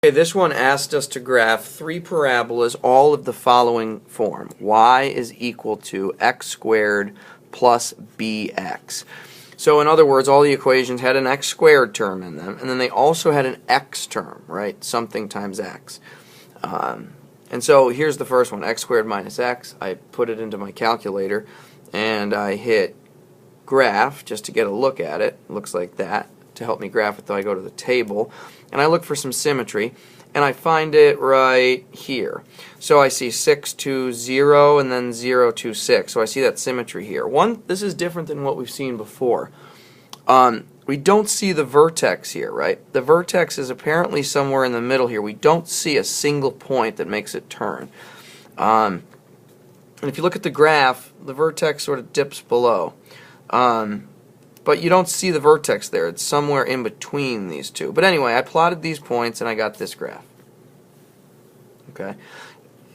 Okay, this one asked us to graph three parabolas, all of the following form. Y is equal to x squared plus bx. So in other words, all the equations had an x squared term in them, and then they also had an x term, right? Something times x. And so here's the first one, x squared minus x. I put it into my calculator, and I hit graph just to get a look at it. It looks like that. To help me graph it, though, I go to the table, and I look for some symmetry, and I find it right here. So I see 6, 2, 0, and then 0, 2, 6. So I see that symmetry here. This is different than what we've seen before. We don't see the vertex here, right? The vertex is apparently somewhere in the middle here. We don't see a single point that makes it turn. And if you look at the graph, the vertex sort of dips below. But you don't see the vertex there. It's somewhere in between these two. But anyway, I plotted these points and I got this graph. Okay.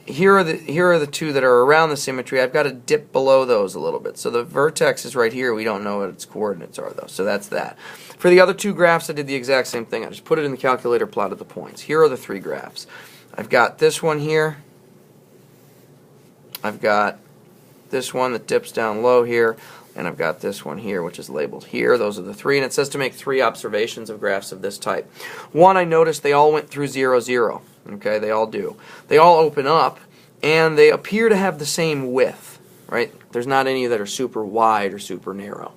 Here are the two that are around the symmetry. I've got to dip below those a little bit. So the vertex is right here. We don't know what its coordinates are, though. So that's that. For the other two graphs, I did the exact same thing. I just put it in the calculator, plotted the points. Here are the three graphs. I've got this one here. I've got this one that dips down low here. And I've got this one here, which is labeled here. Those are the three. And it says to make three observations of graphs of this type. One, I noticed they all went through 0, 0. Okay, they all do. They all open up, and they appear to have the same width, right? There's not any that are super wide or super narrow.